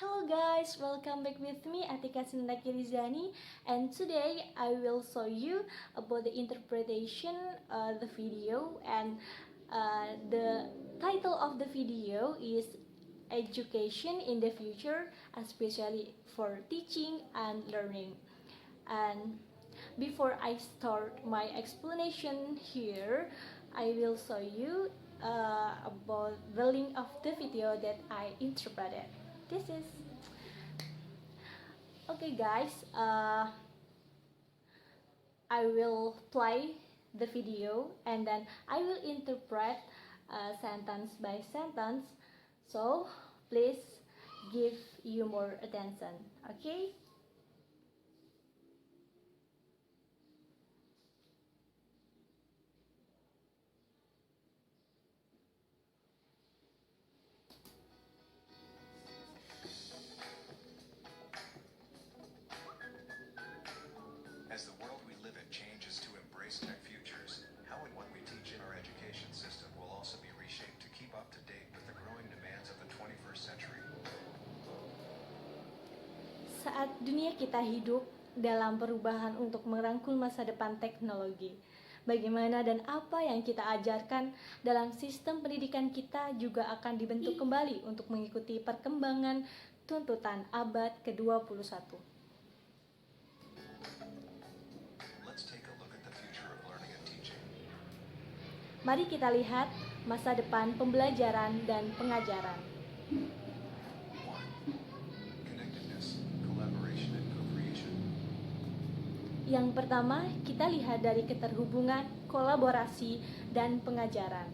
Hello guys, welcome back with me Atika Sindaki Rizani, and today I will show you about the interpretation the video, and the title of the video is Education in the Future, especially for teaching and learning. And before I start my explanation here, I will show you about the link of the video that I interpreted. This is okay, guys. I will play the video and then I will interpret sentence by sentence. So please give you more attention. Okay. As the world we live in changes to embrace tech futures, how and what we teach in our education system will also be reshaped to keep up to date with the growing demands of the 21st century. Saat dunia kita hidup dalam perubahan untuk merangkul masa depan teknologi, bagaimana dan apa yang kita ajarkan dalam sistem pendidikan kita juga akan dibentuk kembali untuk mengikuti perkembangan tuntutan abad ke-21. Let's take a look at the future of learning and teaching. Mari kita lihat masa depan pembelajaran dan pengajaran. 1. Connectedness, collaboration, and co-creation. Yang pertama, kita lihat dari keterhubungan, kolaborasi, dan pengajaran.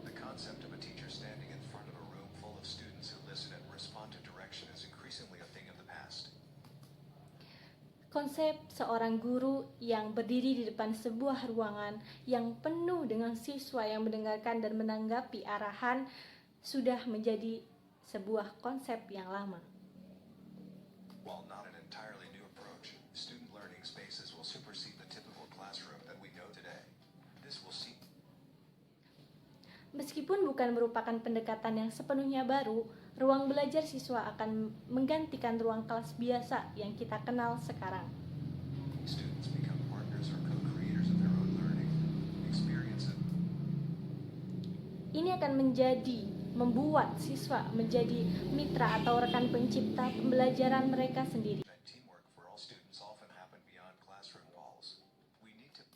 The concept of a teacher standing in front of a room full of students who listen and respond to direction is increasingly a thing of the past. Konsep seorang guru yang berdiri di depan sebuah ruangan yang penuh dengan siswa yang mendengarkan dan menanggapi arahan sudah menjadi sebuah konsep yang lama. While not an entirely new approach, student learning spaces will supersede the typical classroom that we know today. This will see Meskipun bukan merupakan pendekatan yang sepenuhnya baru, ruang belajar siswa akan menggantikan ruang kelas biasa yang kita kenal sekarang. students become partners or co-creators of their own learning experiences. Ini akan membuat siswa menjadi mitra atau rekan pencipta pembelajaran mereka sendiri. And teamwork for all students often happen beyond classroom walls. We need to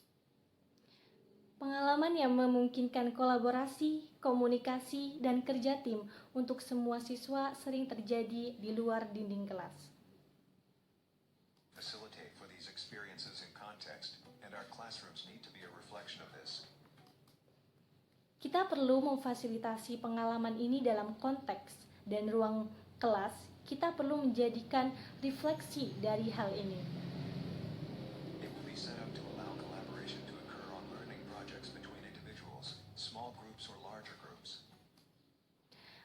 Pengalaman yang memungkinkan kolaborasi, komunikasi, dan kerja tim untuk semua siswa sering terjadi di luar dinding kelas. facilitate for these experiences in context, and our classrooms need to be a reflection of this. Kita perlu memfasilitasi pengalaman ini dalam konteks dan ruang kelas. Kita perlu menjadikan refleksi dari hal ini. It will be set up to allow collaboration to occur on learning projects between individuals, small groups or larger groups.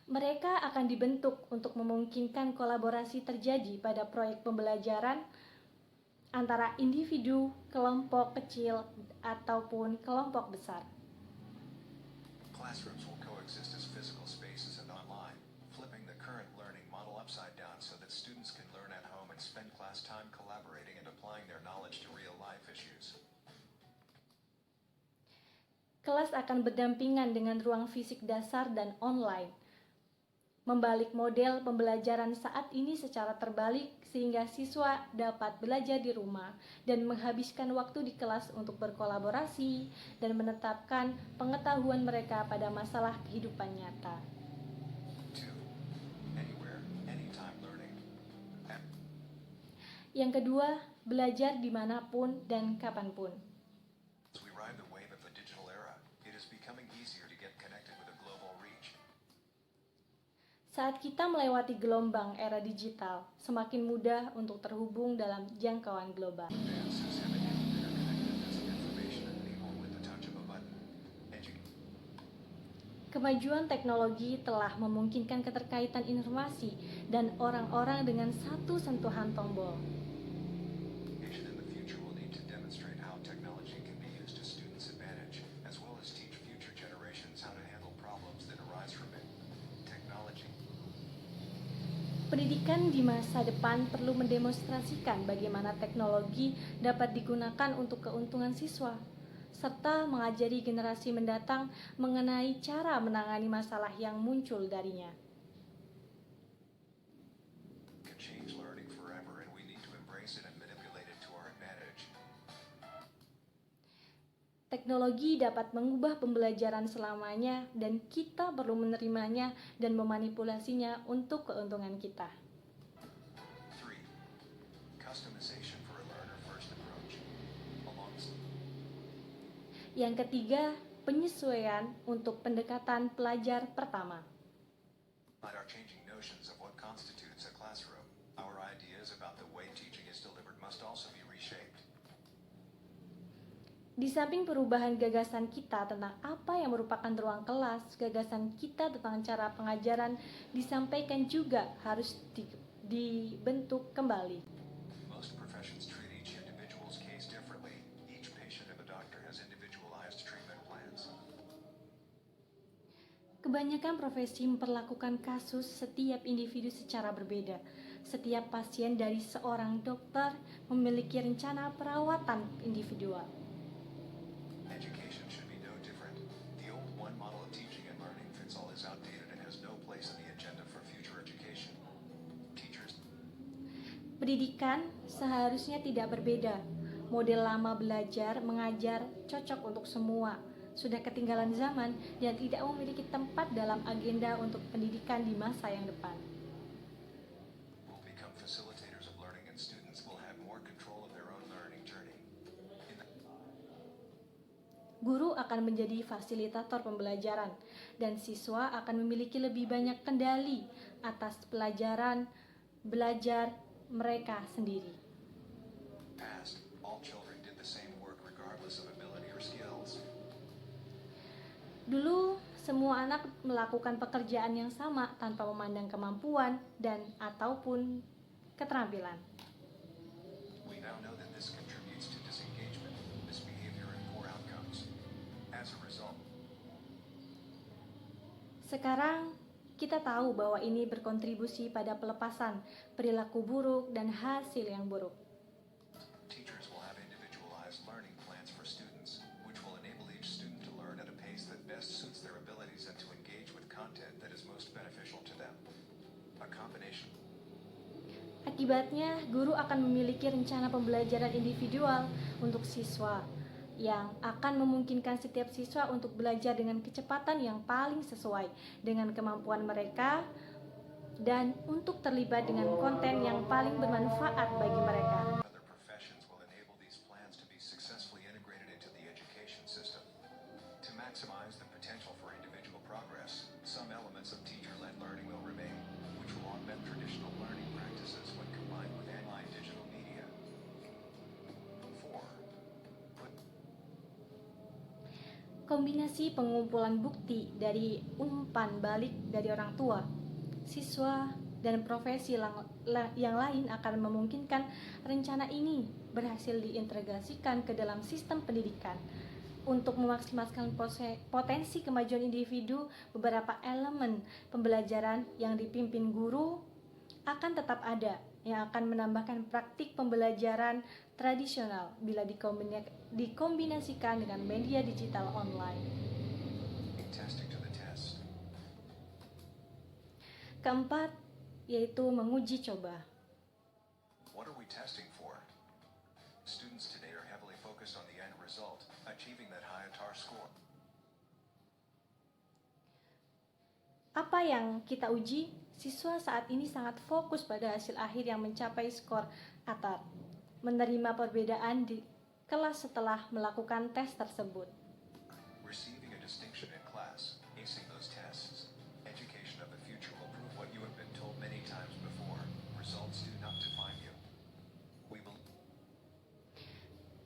Mereka akan dibentuk untuk memungkinkan kolaborasi terjadi pada proyek pembelajaran antara individu, kelompok kecil, ataupun kelompok besar. Classrooms will coexist as physical spaces and online, flipping the current learning model upside down so that students can learn at home and spend class time collaborating and applying their knowledge to real-life issues. Kelas akan berdampingan dengan ruang fisik dasar dan online. Membalik model pembelajaran saat ini secara terbalik sehingga siswa dapat belajar di rumah dan menghabiskan waktu di kelas untuk berkolaborasi dan menetapkan pengetahuan mereka pada masalah kehidupan nyata. 2. Anywhere, anytime learning. Yang kedua, belajar dimanapun dan kapanpun. As we ride the wave of the digital era, it is becoming easier to get connected with a global reach. Saat kita melewati gelombang era digital, semakin mudah untuk terhubung dalam jangkauan global. Advances have enabled interconnectedness of information and people with the touch of a button. Kemajuan teknologi telah memungkinkan keterkaitan informasi dan orang-orang dengan satu sentuhan tombol. Education in the future will need to demonstrate how technology can be used to students' advantage, as well as teach future generations how to handle problems that arise from it. Technology Pendidikan di masa depan perlu mendemonstrasikan bagaimana teknologi dapat digunakan untuk keuntungan siswa, serta mengajari generasi mendatang mengenai cara menangani masalah yang muncul darinya. Can change learning forever, and we need to embrace it and manipulate it to our advantage. Teknologi dapat mengubah pembelajaran selamanya dan kita perlu menerimanya dan memanipulasinya untuk keuntungan kita. 3. Customization for a learner-first approach. Yang ketiga, penyesuaian untuk pendekatan pelajar pertama. Our changing notions of what constitutes a classroom, our ideas about the way teaching is delivered must also be reshaped. Di samping perubahan gagasan kita tentang apa yang merupakan ruang kelas, gagasan kita tentang cara pengajaran disampaikan juga harus dibentuk kembali. Most professions treat each individual's case differently. Each patient of a doctor has individualized treatment plans. Kebanyakan profesi memperlakukan kasus setiap individu secara berbeda. Setiap pasien dari seorang dokter memiliki rencana perawatan individual. Education should be no different. The old one model of teaching and learning fits all is outdated and has no place in the agenda for future education. Teachers. Pendidikan seharusnya tidak berbeda. Model lama belajar, mengajar, cocok untuk semua. Sudah ketinggalan zaman dan tidak memiliki tempat dalam agenda untuk pendidikan di masa yang depan. Will become facilitators of learning, and students will have more control of their own learning journey. Guru akan menjadi fasilitator pembelajaran dan siswa akan memiliki lebih banyak kendali atas pelajaran belajar mereka sendiri. Past, all children did the same work regardless of ability or skills. Dulu, semua anak melakukan pekerjaan yang sama tanpa memandang kemampuan dan ataupun keterampilan. We now know that this contributes to disengagement, misbehavior, and poor outcomes. As a result, Sekarang, kita tahu bahwa ini berkontribusi pada pelepasan perilaku buruk dan hasil yang buruk. teachers will have individualized learning plans for students, which will enable each student to learn at a pace that best suits their abilities and to engage with content that is most beneficial to them. A combination. Akibatnya, guru akan memiliki rencana pembelajaran individual untuk siswa yang akan memungkinkan setiap siswa untuk belajar dengan kecepatan yang paling sesuai dengan kemampuan mereka dan untuk terlibat dengan konten yang paling bermanfaat bagi mereka. Other professions will enable these plans to be successfully integrated into the education system. To maximize the potential for individual progress, some elements of teacher-led learning will remain, which will augment traditional learning practices when combined with online digital media. 4. Kombinasi pengumpulan bukti dari umpan balik dari orang tua, siswa, dan profesi yang lain akan memungkinkan rencana ini berhasil diintegrasikan ke dalam sistem pendidikan. Untuk memaksimalkan potensi kemajuan individu, beberapa elemen pembelajaran yang dipimpin guru akan tetap ada, yang akan menambahkan praktik pembelajaran tradisional bila dikombinasikan dengan media digital online. Testing to the test. Keempat, yaitu menguji coba. What are we testing for? Students today are heavily focused on the end result, achieving that high ATAR score. Apa yang kita uji? Siswa saat ini sangat fokus pada hasil akhir yang mencapai skor ATAR, menerima perbedaan di kelas setelah melakukan tes tersebut. Receiving a distinction in class, acing those tests. Education of the future will prove what you have been told many times before. Results do not define you. We believe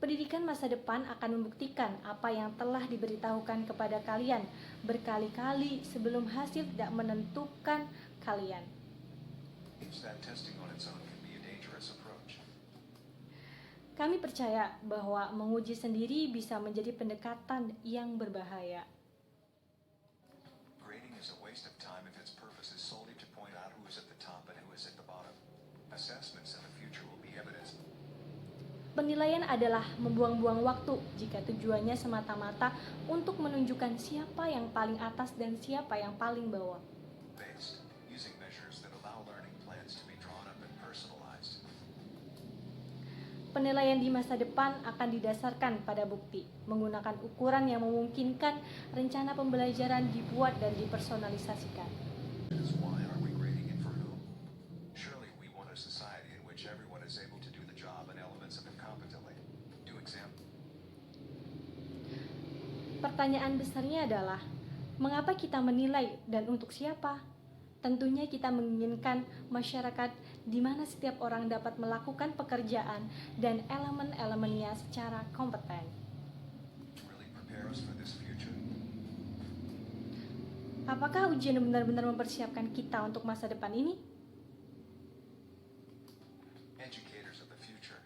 Pendidikan masa depan akan membuktikan apa yang telah diberitahukan kepada kalian berkali-kali sebelum hasil tidak menentukan kalian. that testing on its own can be a dangerous approach. Kami percaya bahwa menguji sendiri bisa menjadi pendekatan yang berbahaya. Grading is a waste of time if its purpose is solely to point out who is at the top and who is at Penilaian adalah membuang-buang waktu jika tujuannya semata-mata untuk menunjukkan siapa yang paling atas dan siapa yang paling bawah. Based, using measures that allow learning plans to be drawn up and personalized. Penilaian di masa depan akan didasarkan pada bukti, menggunakan ukuran yang memungkinkan rencana pembelajaran dibuat dan dipersonalisasikan. Is why are we grading and for whom? Surely we want a society in which everyone is able to do the job and elements of it competently. Do exam. Pertanyaan besarnya adalah, mengapa kita menilai dan untuk siapa? Tentunya kita menginginkan masyarakat di mana setiap orang dapat melakukan pekerjaan dan elemen-elemennya secara kompeten. Really prepare us for this future? Apakah ujian benar-benar mempersiapkan kita untuk masa depan ini? Educators of the future.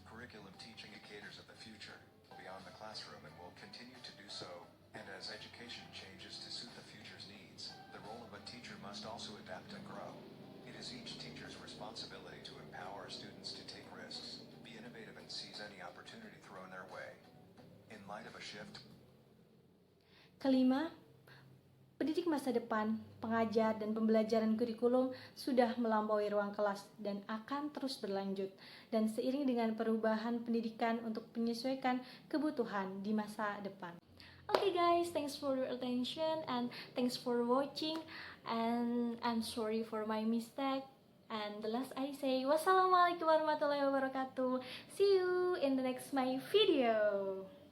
Curriculum teaching educators of the future beyond the classroom and will continue to do so. And as education changes to suit the future's needs, the role of a teacher must also adapt and grow. It is each teacher's responsibility to empower students to take risks, be innovative and seize any opportunity thrown their way. In light of a shift. Kelima, pendidik masa depan, pengajar, dan pembelajaran kurikulum sudah melampaui ruang kelas dan akan terus berlanjut. Dan seiring dengan perubahan pendidikan untuk menyesuaikan kebutuhan di masa depan. Okay guys, thanks for your attention and thanks for watching, and I'm sorry for my mistake. And the last I say, wassalamualaikum warahmatullahi wabarakatuh. See you in the next my video.